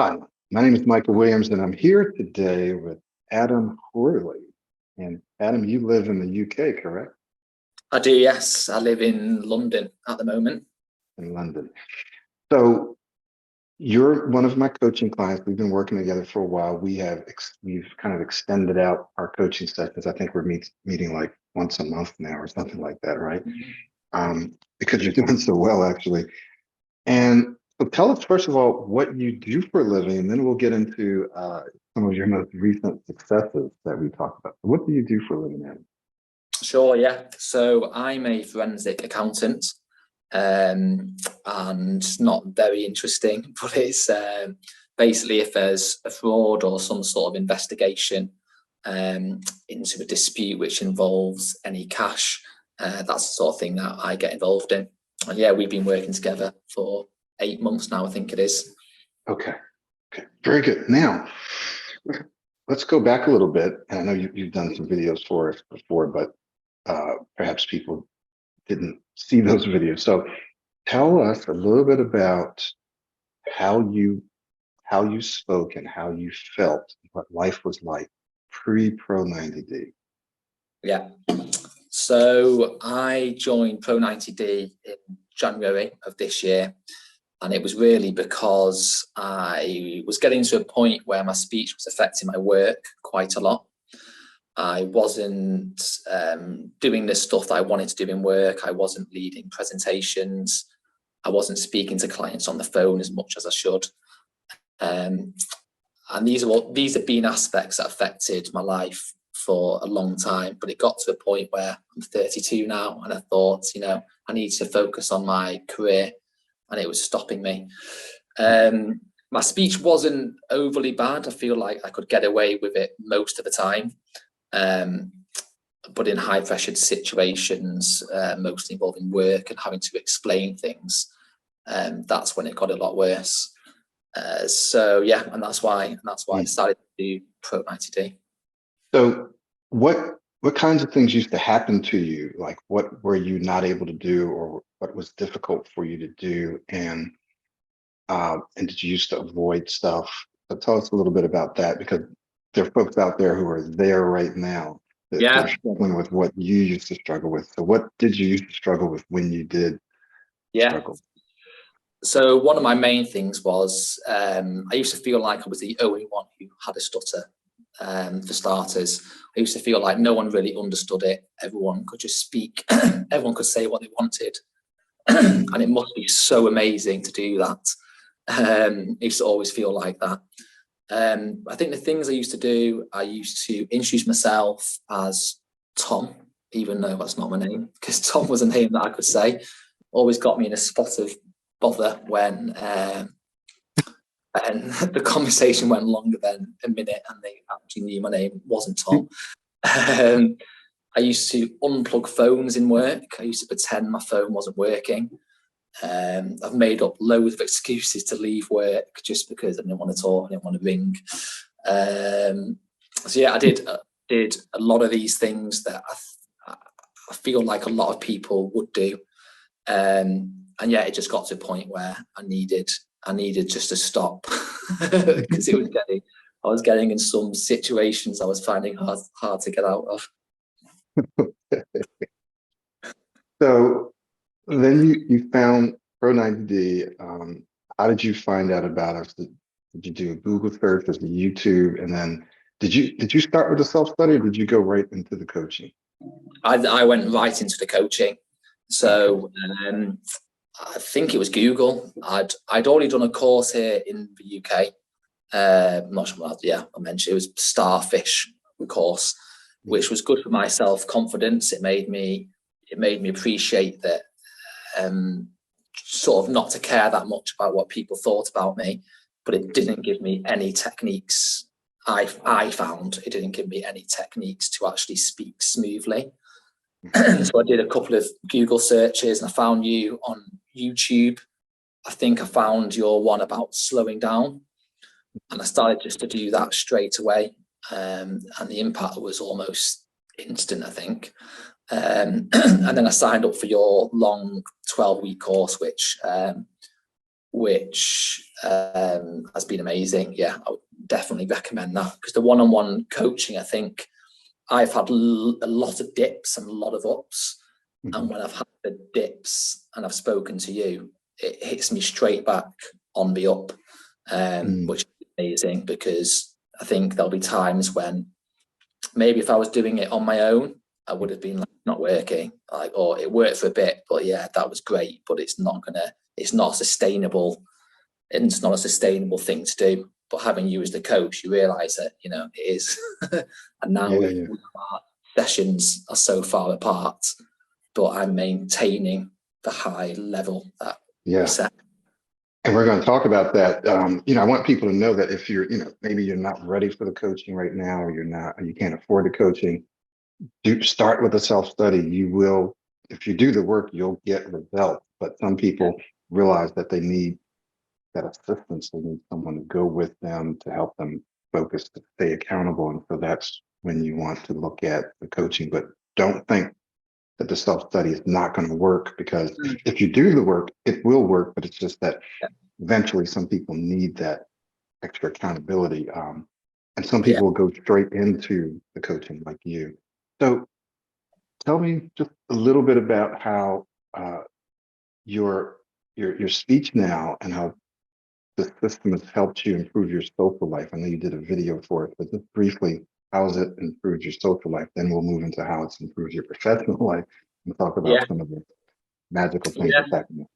Hi, my name is Michael Williams, and I'm here today with Adam Quarley. And Adam, you live in the UK, correct? I do, yes. I live in London at the moment. In London. So you're one of my coaching clients. We've been working together for a while. We've kind of extended out our coaching sessions. I think we're meeting like once a month now or something like that, right? Because you're doing so well, actually. And so tell us, first of all, what you do for a living, and then we'll get into some of your most recent successes that we talked about. What do you do for a living, Adam? Sure, yeah. So I'm a forensic accountant, and not very interesting, but it's basically if there's a fraud or some sort of investigation into a dispute which involves any cash, that's the sort of thing that I get involved in. And yeah, we've been working together for 8 months now, I think it is. Okay, very good. Now, let's go back a little bit. And I know you've done some videos for us before, but perhaps people didn't see those videos. So tell us a little bit about how you spoke and how you felt, what life was like pre-Pro90D. Yeah. So I joined Pro90D in January of this year, and it was really because I was getting to a point where my speech was affecting my work quite a lot. I wasn't doing the stuff that I wanted to do in work. I wasn't leading presentations. I wasn't speaking to clients on the phone as much as I should. And these have been aspects that affected my life for a long time, but it got to a point where I'm 32 now, and I thought, I need to focus on my career, and it was stopping me. My speech wasn't overly bad. I feel like I could get away with it most of the time. But in high pressured situations, mostly involving work and having to explain things, that's when it got a lot worse. So yeah, and that's why I decided to do Pro90D. So what kinds of things used to happen to you? Like what were you not able to do, or what was difficult for you to do? And did you used to avoid stuff? So tell us a little bit about that, because there are folks out there who are there right now that Yeah. are struggling with what you used to struggle with. So what did you used to struggle with when you did struggle? So one of my main things was I used to feel like I was the only one who had a stutter. For starters, I used to feel like no one really understood it. Everyone could just speak. Everyone could say what they wanted. And it must be so amazing to do that. I used to always feel like that. I think the things I used to do, I used to introduce myself as Tom, even though that's not my name, because Tom was a name that I could say. Always got me in a spot of bother when and the conversation went longer than a minute and they actually knew my name wasn't Tom. I used to unplug phones in work. I used to pretend my phone wasn't working. I've made up loads of excuses to leave work just because I didn't want to talk, I didn't want to ring. So yeah, I did a lot of these things that I feel like a lot of people would do. And yeah, it just got to a point where I needed just to stop because I was getting in some situations I was finding hard to get out of. So then you found Pro90D. How did you find out about us? Did you do a Google search? Was it YouTube? And then did you start with the self-study, or did you go right into the coaching? I went right into the coaching. So I think it was Google. I'd already done a course here in the UK. I'm not sure. Yeah, I mentioned it was Starfish course, which was good for my self-confidence. It made me appreciate that, sort of not to care that much about what people thought about me, but it didn't give me any techniques. I found it didn't give me any techniques to actually speak smoothly. So I did a couple of Google searches and I found you on YouTube. I think I found your one about slowing down, and I started just to do that straight away. And the impact was almost instant, I think. And then I signed up for your long 12-week course, which which has been amazing. Yeah, I would definitely recommend that, because the one-on-one coaching, I think I've had a lot of dips and a lot of ups. And when I've had the dips and I've spoken to you, it hits me straight back on the up, which is amazing, because I think there'll be times when maybe if I was doing it on my own, I would have been like, not working, like, or it worked for a bit, but yeah, that was great, but it's not sustainable. It's not a sustainable thing to do. But having you as the coach, you realise that, you know, it is. And now our sessions are so far apart, but I'm maintaining the high level that we set. And we're going to talk about that. You know, I want people to know that if you're, you know, maybe you're not ready for the coaching right now, or you can't afford the coaching, do start with a self-study. You will, if you do the work, you'll get results. But some people realize that they need that assistance. They need someone to go with them to help them focus, to stay accountable. And so that's when you want to look at the coaching. But don't think that the self-study is not going to work, because if you do the work, it will work. But it's just that eventually some people need that extra accountability. And some people will go straight into the coaching like you. So tell me just a little bit about how your speech now, and how the system has helped you improve your social life. I know you did a video for it, but just briefly, how has it improved your social life? Then we'll move into how it's improved your professional life and talk about some of the magical things that's happening.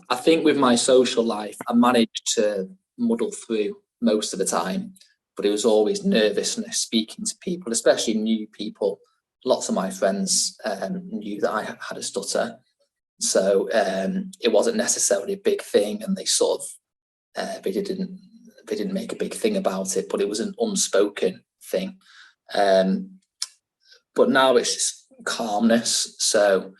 I think with my social life, I managed to muddle through most of the time, but it was always nervousness speaking to people, especially new people. Lots of my friends knew that I had a stutter, so it wasn't necessarily a big thing, and they sort of they didn't make a big thing about it, but it was an unspoken thing. But now it's just calmness. So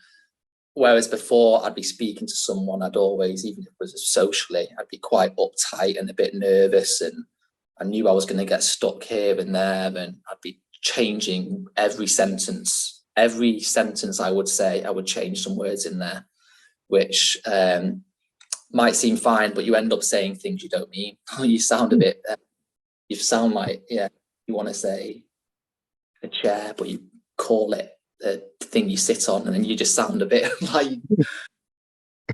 whereas before I'd be speaking to someone, I'd always, even if it was socially, I'd be quite uptight and a bit nervous, and I knew I was going to get stuck here and there, and I'd be changing every sentence. Every sentence I would say, I would change some words in there, which might seem fine, but you end up saying things you don't mean. You sound a bit, you sound like, you want to say a chair, but you call it the thing you sit on, and then you just sound a bit like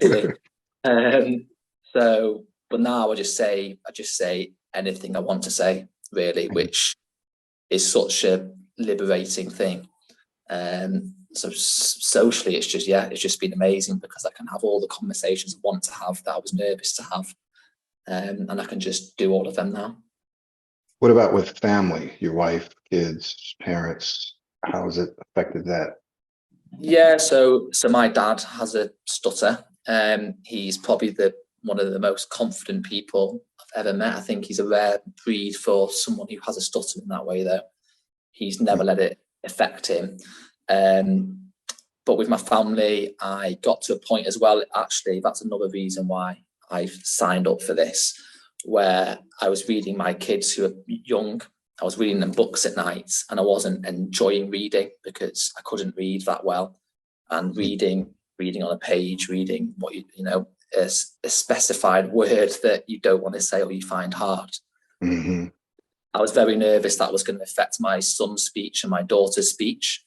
silly. So, but now I just say anything I want to say, really, which is such a liberating thing. So socially, it's just been amazing, because I can have all the conversations I want to have that I was nervous to have, and I can just do all of them now. What about with family, your wife, kids, parents? How has it affected that? Yeah, so my dad has a stutter. He's probably one of the most confident people I've ever met. I think he's a rare breed for someone who has a stutter in that way, though. He's never let it affect him. But with my family, I got to a point as well, actually, that's another reason why I signed up for this, where I was reading my kids who are young. I was reading them books at night, and I wasn't enjoying reading because I couldn't read that well. And reading on a page, reading what a specified word that you don't want to say or you find hard. Mm-hmm. I was very nervous that was going to affect my son's speech and my daughter's speech.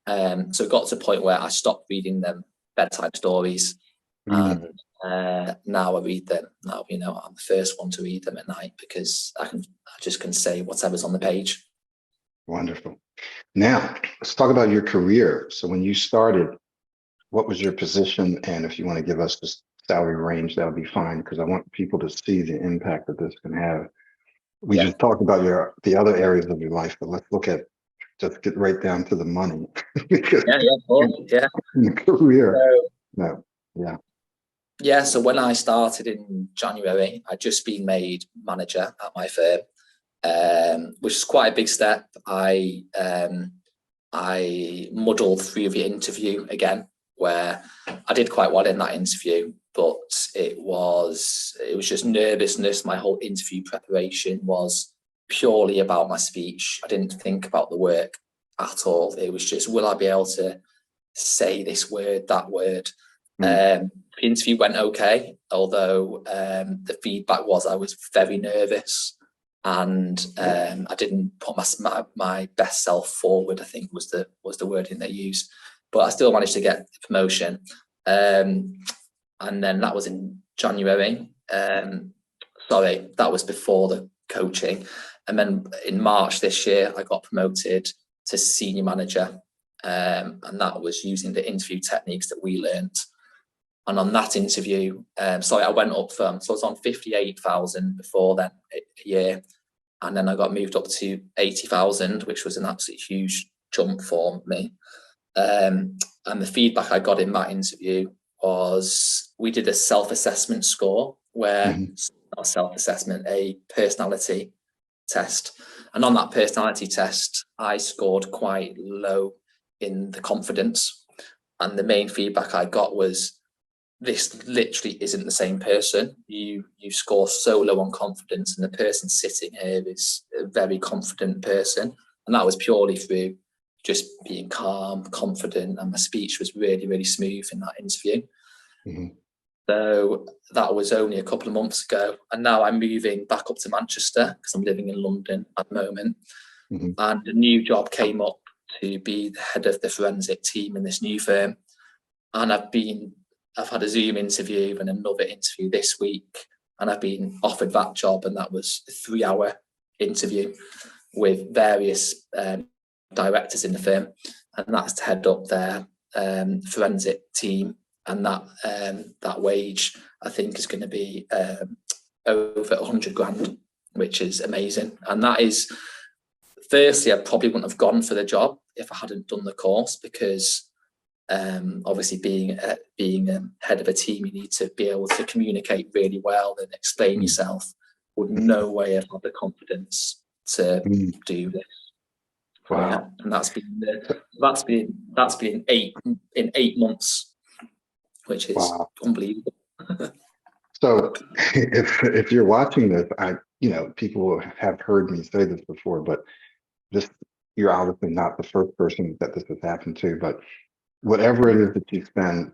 So it got to a point where I stopped reading them bedtime stories. And now I read them. Now, I'm the first one to read them at night, because I just can say whatever's on the page. Wonderful. Now, let's talk about your career. So when you started, what was your position? And if you want to give us the salary range, that would be fine, because I want people to see the impact that this can have. We just talked about the other areas of your life, but let's just get right down to the money. The career. So when I started in January, I'd just been made manager at my firm, which is quite a big step. I muddled through the interview again, where I did quite well in that interview, but it was just nervousness. My whole interview preparation was purely about my speech. I didn't think about the work at all. It was just, will I be able to say this word, that word? interview went okay, although the feedback was I was very nervous and I didn't put my best self forward, I think was the wording they used. But I still managed to get the promotion. And then that was in January. Sorry, that was before the coaching. And then in March this year, I got promoted to senior manager. And that was using the interview techniques that we learnt. And on that interview, I went up from, so I was on 58,000 before then a year. And then I got moved up to 80,000, which was an absolutely huge jump for me. And the feedback I got in that interview was we did a self-assessment score where, not a self-assessment, a personality test. And on that personality test, I scored quite low in the confidence. And the main feedback I got was, this literally isn't the same person. You score so low on confidence, and the person sitting here is a very confident person. And that was purely through just being calm, confident, and my speech was really, really smooth in that interview. So that was only a couple of months ago. And now I'm moving back up to Manchester because I'm living in London at the moment. And a new job came up to be the head of the forensic team in this new firm. And I've had a Zoom interview and another interview this week, and I've been offered that job, and that was a 3-hour interview with various directors in the firm, and that's to head up their forensic team. And that wage, I think, is going to be over 100 grand, which is amazing. And that is, firstly, I probably wouldn't have gone for the job if I hadn't done the course, because obviously being head of a team, you need to be able to communicate really well and explain yourself. Would no way have had the confidence to do this. Wow. Yeah, and that's been 8 months, which is unbelievable. So if you're watching this, people have heard me say this before, but you're obviously not the first person that this has happened to, but whatever it is that you spend,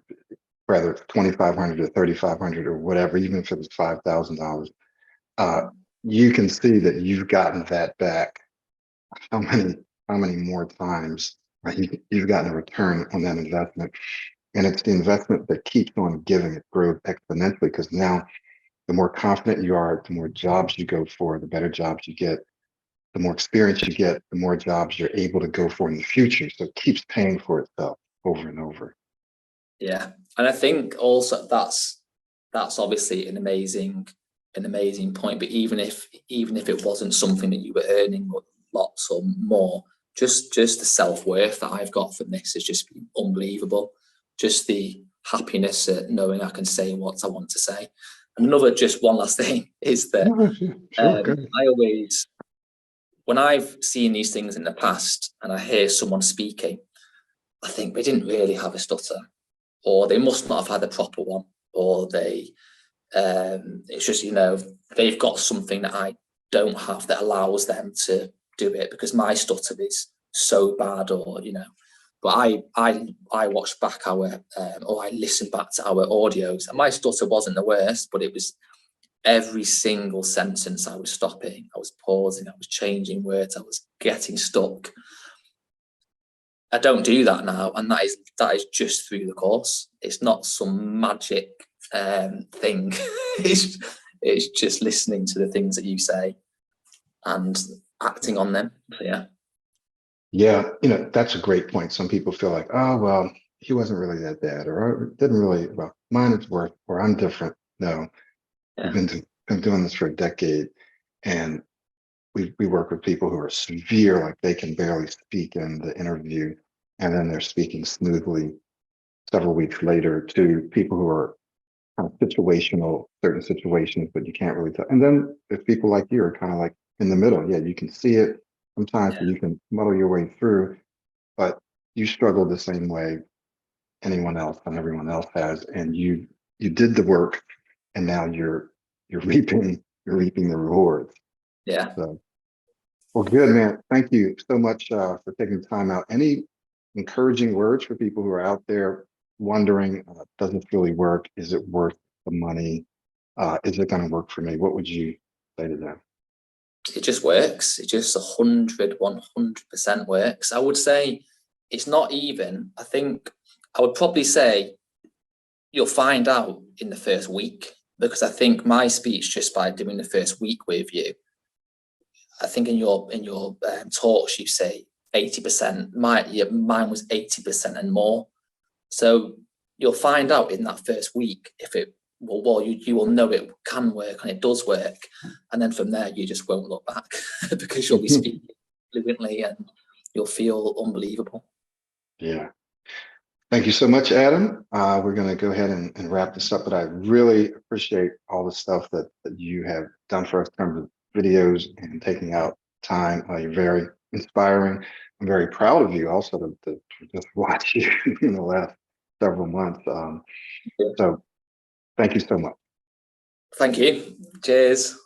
whether it's $2,500 or $3,500 or whatever, even if it was $5,000, you can see that you've gotten that back. How many more times, right? You've gotten a return on that investment, and it's the investment that keeps on giving. It grows exponentially, because now the more confident you are, the more jobs you go for, the better jobs you get, the more experience you get, the more jobs you're able to go for in the future. So it keeps paying for itself over and over. Yeah, and I think also that's obviously an amazing point. But even if it wasn't something that you were earning lots or more, just the self-worth that I've got from this has just been unbelievable. Just the happiness at knowing I can say what I want to say. And one last thing is that I always, when I've seen these things in the past and I hear someone speaking, I think they didn't really have a stutter, or they must not have had a proper one, or it's just, they've got something that I don't have that allows them to do it, because my stutter is so bad, or but I watched back or I listened back to our audios, and my stutter wasn't the worst, but it was every single sentence I was stopping, I was pausing, I was changing words, I was getting stuck. I don't do that now, and that is just through the course. It's not some magic thing. It's just listening to the things that you say and acting on them. So, yeah, that's a great point. Some people feel like, oh well, he wasn't really that bad, or didn't really. Well, mine is worse, or I'm different. No, we've been doing this for a decade, and we work with people who are severe, like they can barely speak in the interview, and then they're speaking smoothly several weeks later, to people who are kind of situational, certain situations, but you can't really tell. And then there's people like you are kind of like in the middle. Yeah, you can see it sometimes, you can muddle your way through, but you struggle the same way anyone else and everyone else has, and you did the work, and now you're reaping the rewards. Yeah. So, well, good, man. Thank you so much for taking the time out. Any encouraging words for people who are out there wondering, does this really work? Is it worth the money? Is it going to work for me? What would you say to them? It just works. It just 100% works. I would say it's not even, I think I would probably say you'll find out in the first week, because I think my speech, just by doing the first week with you, I think in your talks you say 80%. Mine was 80% and more. So you'll find out in that first week if it well, you will know it can work and it does work, and then from there you just won't look back because you'll be speaking fluently and you'll feel unbelievable. Yeah. Thank you so much, Adam. We're going to go ahead and wrap this up, but I really appreciate all the stuff that you have done for us in terms of videos and taking out time. You're very inspiring. I'm very proud of you also to just watch you in the last several months. So thank you so much. Thank you. Cheers.